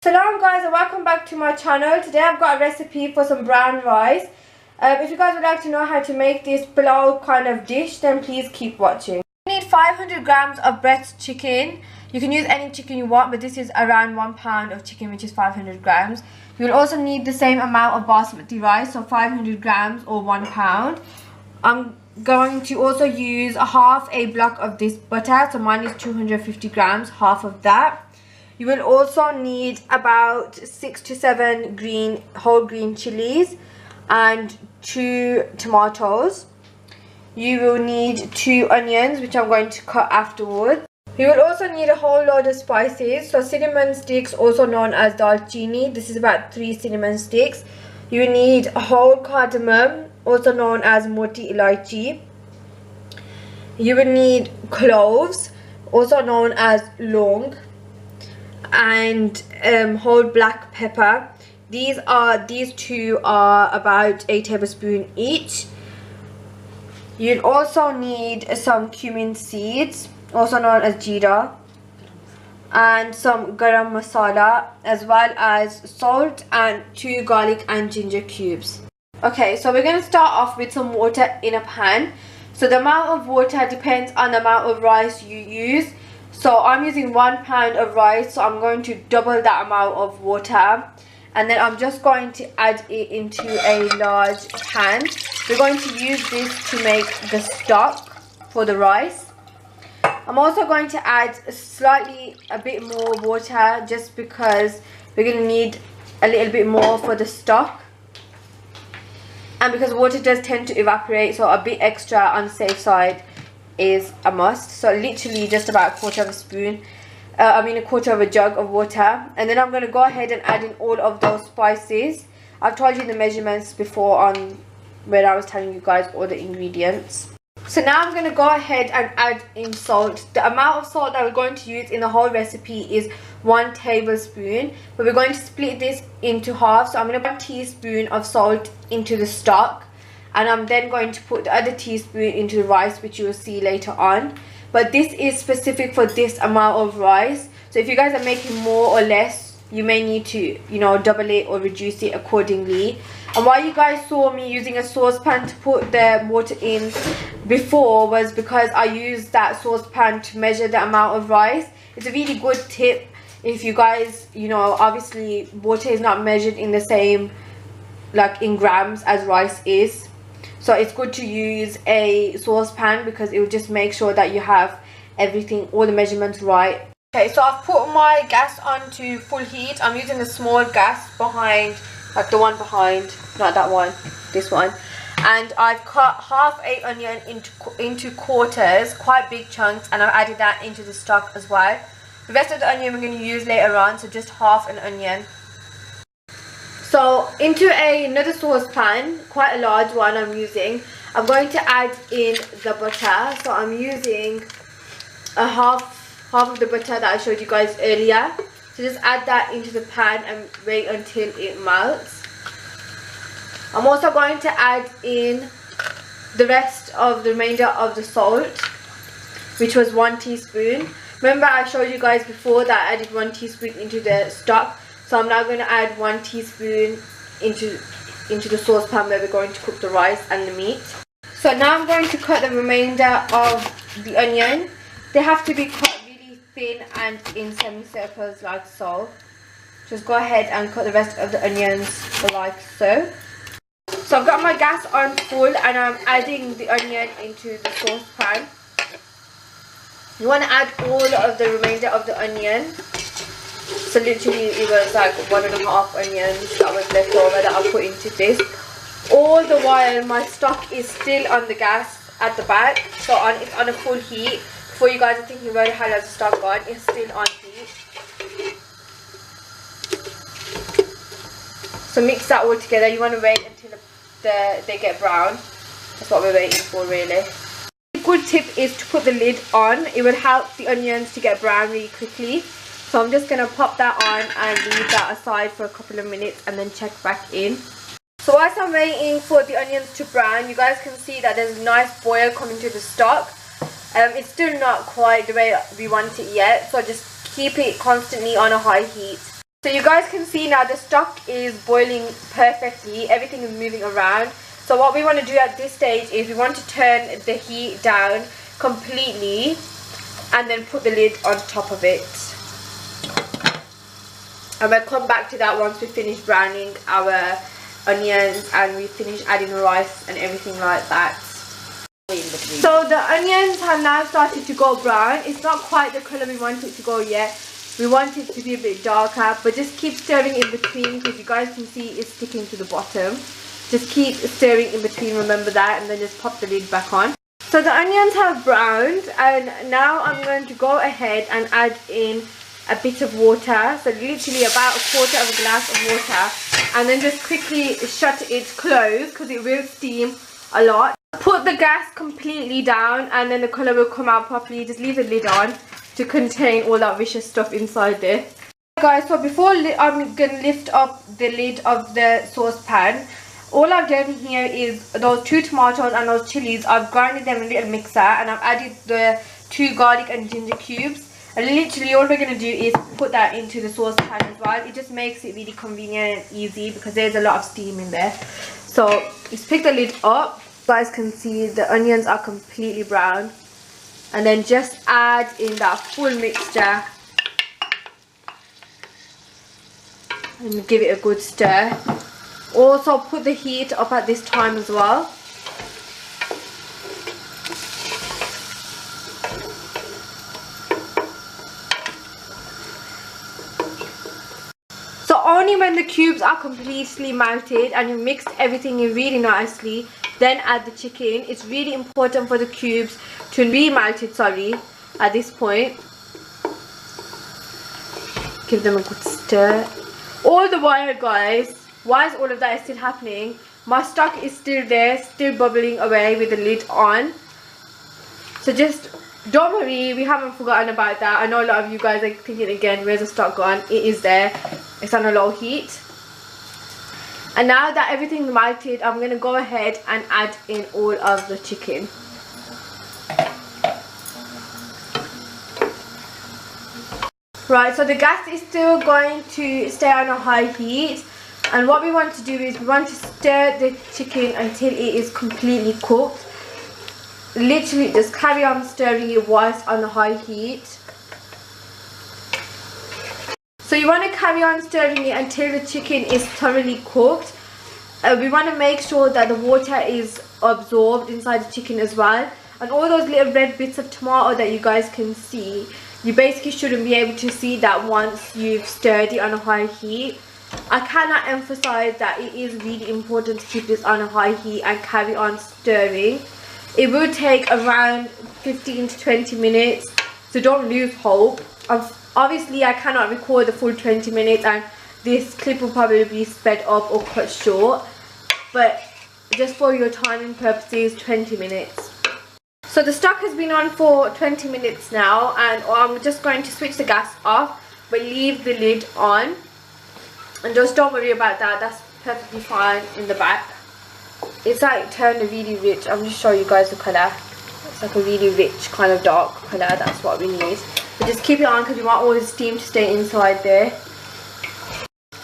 Hello guys and welcome back to my channel. Today I've got a recipe for some brown rice. If you guys would like to know how to make this pilau kind of dish, then please keep watching. You need 500 grams of breast chicken. You can use any chicken you want, but this is around 1 pound of chicken, which is 500 grams. You will also need the same amount of basmati rice, so 500 grams or 1 pound. I'm going to also use half a block of this butter, so mine is 250 grams, half of that. You will also need about 6 to 7 whole green chilies and 2 tomatoes. You will need 2 onions, which I'm going to cut afterwards. You will also need a whole load of spices, so cinnamon sticks, also known as dalchini. This is about 3 cinnamon sticks. You will need a whole cardamom, also known as moti ilaichi. You will need cloves, also known as long, and whole black pepper. These two are about 1 tablespoon each. You'll also need some cumin seeds, also known as jeera, and some garam masala, as well as salt and 2 garlic and ginger cubes. Okay, so we're going to start off with some water in a pan. So the amount of water depends on the amount of rice you use. So I'm using 1 pound of rice, so I'm going to double that amount of water, and then I'm just going to add it into a large pan. We're going to use this to make the stock for the rice. I'm also going to add a bit more water, just because we're going to need a little bit more for the stock, and because water does tend to evaporate, so a bit extra on the safe side is a must. So literally just about a quarter of a jug of water. And then I'm going to go ahead and add in all of those spices. I've told you the measurements before on where I was telling you guys all the ingredients. So now I'm going to go ahead and add in salt. The amount of salt that we're going to use in the whole recipe is 1 tablespoon, but we're going to split this into half. So I'm going to put 1 teaspoon of salt into the stock, and I'm then going to put the other teaspoon into the rice, which you will see later on. But this is specific for this amount of rice. So if you guys are making more or less, you may need to, double it or reduce it accordingly. And why you guys saw me using a saucepan to put the water in before was because I used that saucepan to measure the amount of rice. It's a really good tip if you guys, obviously water is not measured in the same, like in grams, as rice is. So it's good to use a saucepan because it will just make sure that you have everything, all the measurements right. Okay, so I've put my gas on to full heat. I'm using a small gas behind, like the one behind, not that one, this one. And I've cut half a onion into quarters, quite big chunks, and I've added that into the stock as well. The rest of the onion we're going to use later on, so just half an onion. So into another saucepan, quite a large one I'm using, I'm going to add in the butter. So I'm using a half of the butter that I showed you guys earlier. So just add that into the pan and wait until it melts. I'm also going to add in the remainder of the salt, which was 1 teaspoon. Remember I showed you guys before that I added 1 teaspoon into the stock. So I'm now going to add 1 teaspoon into the saucepan where we're going to cook the rice and the meat. So now I'm going to cut the remainder of the onion. They have to be cut really thin and in semicircles like so. Just go ahead and cut the rest of the onions like so. So I've got my gas on full and I'm adding the onion into the saucepan. You want to add all of the remainder of the onion. So literally it was like 1.5 onions that was left over that I put into this. All the while my stock is still on the gas at the back, so it's on a full heat. Before you guys are thinking, where the hell has the stock gone? It's still on heat. So mix that all together. You want to wait until they get brown. That's what we're waiting for really. A good tip is to put the lid on. It will help the onions to get brown really quickly. So I'm just going to pop that on and leave that aside for a couple of minutes and then check back in. So whilst I'm waiting for the onions to brown, you guys can see that there's a nice boil coming to the stock. It's still not quite the way we want it yet, so just keep it constantly on a high heat. So you guys can see now the stock is boiling perfectly. Everything is moving around. So what we want to do at this stage is we want to turn the heat down completely and then put the lid on top of it. And we'll come back to that once we finish browning our onions and we finish adding rice and everything like that. So the onions have now started to go brown. It's not quite the colour we want it to go yet. We want it to be a bit darker, but just keep stirring in between because you guys can see it's sticking to the bottom. Just keep stirring in between, remember that, and then just pop the lid back on. So the onions have browned, and now I'm going to go ahead and add in a bit of water. So literally about 1/4 of a glass of water, and then just quickly shut it closed because it will steam a lot. Put the gas completely down and then the colour will come out properly. Just leave the lid on to contain all that vicious stuff inside there. Guys, so before I'm going to lift up the lid of the saucepan, all I've done here is those 2 tomatoes and those chilies. I've grinded them in a little mixer and I've added the 2 garlic and ginger cubes. And literally all we're going to do is put that into the saucepan as well. It just makes it really convenient and easy because there's a lot of steam in there. So just pick the lid up. You guys can see the onions are completely brown. And then just add in that full mixture. And give it a good stir. Also put the heat up at this time as well. So only when the cubes are completely melted and you mixed everything in really nicely, then add the chicken. It's really important for the cubes to be melted, at this point. Give them a good stir. All the while, guys, whilst all of that is still happening, my stock is still there, still bubbling away with the lid on. So just don't worry, we haven't forgotten about that. I know a lot of you guys are thinking again, where's the stock gone? It is there. It's on a low heat. And now that everything's melted, I'm going to go ahead and add in all of the chicken. Right, so the gas is still going to stay on a high heat. And what we want to do is we want to stir the chicken until it is completely cooked. Literally just carry on stirring it whilst on a high heat. So you want to carry on stirring it until the chicken is thoroughly cooked. We want to make sure that the water is absorbed inside the chicken as well. And all those little red bits of tomato that you guys can see, you basically shouldn't be able to see that once you've stirred it on a high heat. I cannot emphasize that it is really important to keep this on a high heat and carry on stirring. It will take around 15 to 20 minutes, so don't lose hope. Obviously I cannot record the full 20 minutes and this clip will probably be sped up or cut short, but just for your timing purposes, 20 minutes. So the stock has been on for 20 minutes now, and I'm just going to switch the gas off but leave the lid on. And just don't worry about that, that's perfectly fine in the back. It's like turned really rich. I'm just showing you guys the colour. It's like a really rich kind of dark colour, that's what we need. But just keep it on because we want all the steam to stay inside there.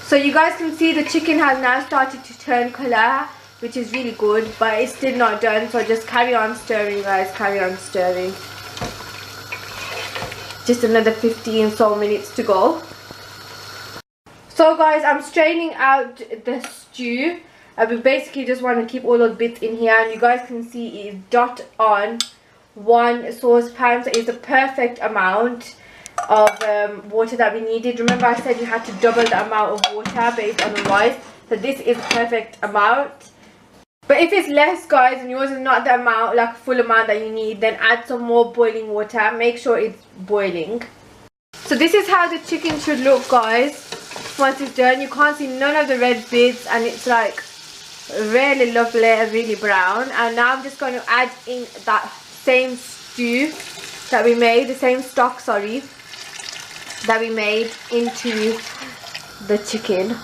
So you guys can see the chicken has now started to turn colour, which is really good, but it's still not done. So just carry on stirring, guys, carry on stirring. Just another 15 so minutes to go. So guys, I'm straining out the stew. We basically just want to keep all those bits in here, and you guys can see it is dot on 1 saucepan, so it's the perfect amount of water that we needed. Remember I said you had to double the amount of water based on the rice, so this is the perfect amount. But if it's less, guys, and yours is not the amount, like full amount that you need, then add some more boiling water. Make sure it's boiling. So this is how the chicken should look, guys, once it's done. You can't see none of the red bits, and it's like really lovely and really brown. And now I'm just going to add in that same stew that we made, the same stock, sorry, that we made into the chicken.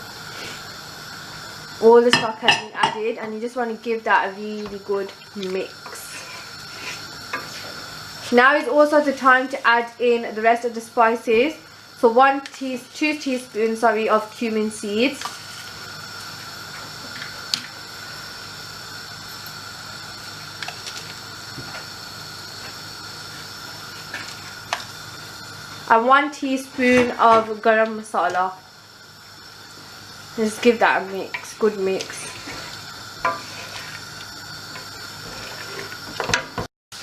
All the stock has been added, and you just want to give that a really good mix. Now is also the time to add in the rest of the spices. So 2 teaspoons of cumin seeds. And 1 teaspoon of garam masala. Just give that a mix, good mix.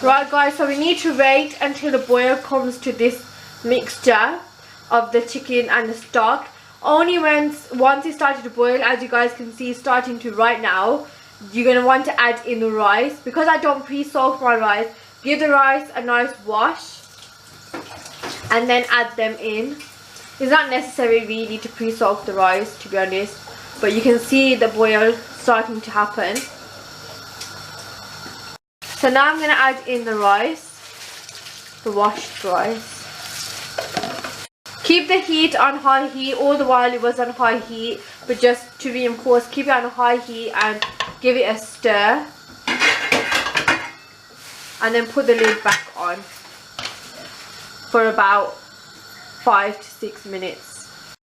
Right guys, so we need to wait until the boil comes to this mixture of the chicken and the stock. Only once it started to boil, as you guys can see, starting to right now, you're going to want to add in the rice. Because I don't pre-soak my rice, give the rice a nice wash and then add them in. It's not necessary really to pre-soak the rice, to be honest, but you can see the boil starting to happen. So now I'm going to add in the rice, the washed rice. Keep the heat on high heat. All the while it was on high heat, but just to reinforce, keep it on high heat and give it a stir. And then put the lid back on for about 5 to 6 minutes.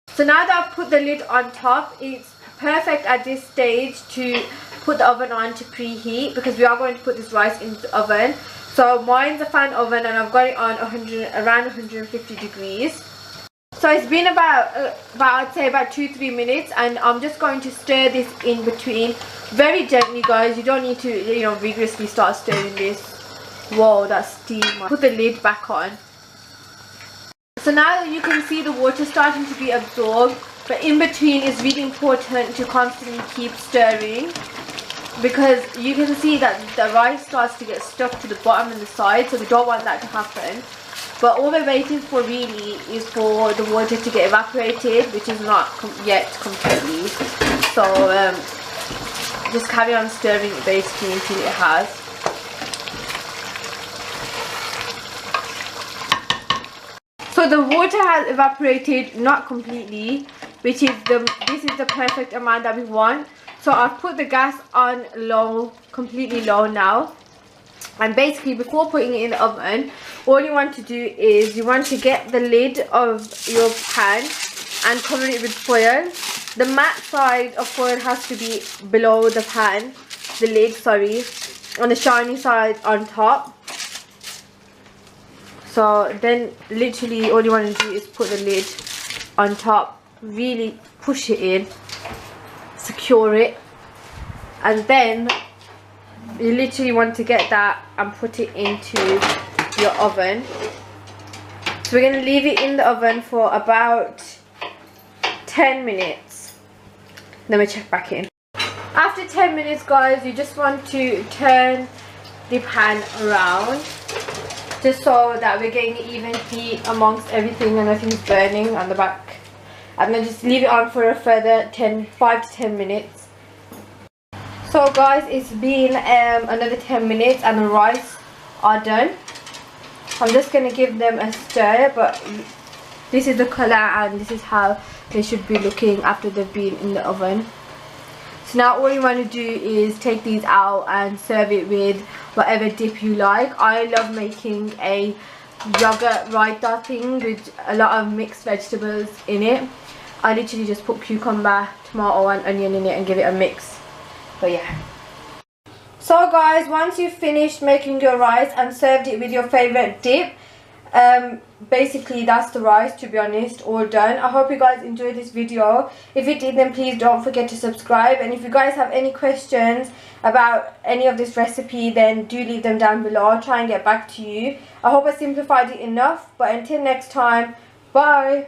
So now that I've put the lid on top, it's perfect at this stage to put the oven on to preheat, because we are going to put this rice into the oven. So mine's a fan oven and I've got it on around 150 degrees. So it's been about I'd say about 2-3 minutes, and I'm just going to stir this in between very gently, guys. You don't need to, you know, vigorously start stirring this. Whoa, that's steam. Put the lid back on. So now you can see the water starting to be absorbed, but in between it's really important to constantly keep stirring, because you can see that the rice starts to get stuck to the bottom and the side, so we don't want that to happen. But all we're waiting for really is for the water to get evaporated, which is not yet completely. So just carry on stirring it basically until it has. So the water has evaporated, not completely, which is this is the perfect amount that we want. So I've put the gas on low, completely low now. And basically, before putting it in the oven, all you want to do is you want to get the lid of your pan and cover it with foil. The matte side of foil has to be below the pan, the lid, sorry, and the shiny side on top. So then literally all you want to do is put the lid on top, really push it in, secure it, and then you literally want to get that and put it into your oven. So we're going to leave it in the oven for about 10 minutes. Then we check back in. After 10 minutes, guys, you just want to turn the pan around, just so that we're getting even heat amongst everything and nothing's burning on the back. And then just leave it on for a further 5 to 10 minutes. So guys, it's been another 10 minutes and the rice are done. I'm just going to give them a stir, but this is the colour and this is how they should be looking after they've been in the oven. So now all you want to do is take these out and serve it with whatever dip you like. I love making a yogurt raita thing with a lot of mixed vegetables in it. I literally just put cucumber, tomato and onion in it and give it a mix. But yeah. So guys, once you've finished making your rice and served it with your favourite dip, basically that's the rice, to be honest, all done. I hope you guys enjoyed this video. If you did, then please don't forget to subscribe, and if you guys have any questions about any of this recipe, then do leave them down below. I'll try and get back to you. I hope I simplified it enough, but until next time, bye.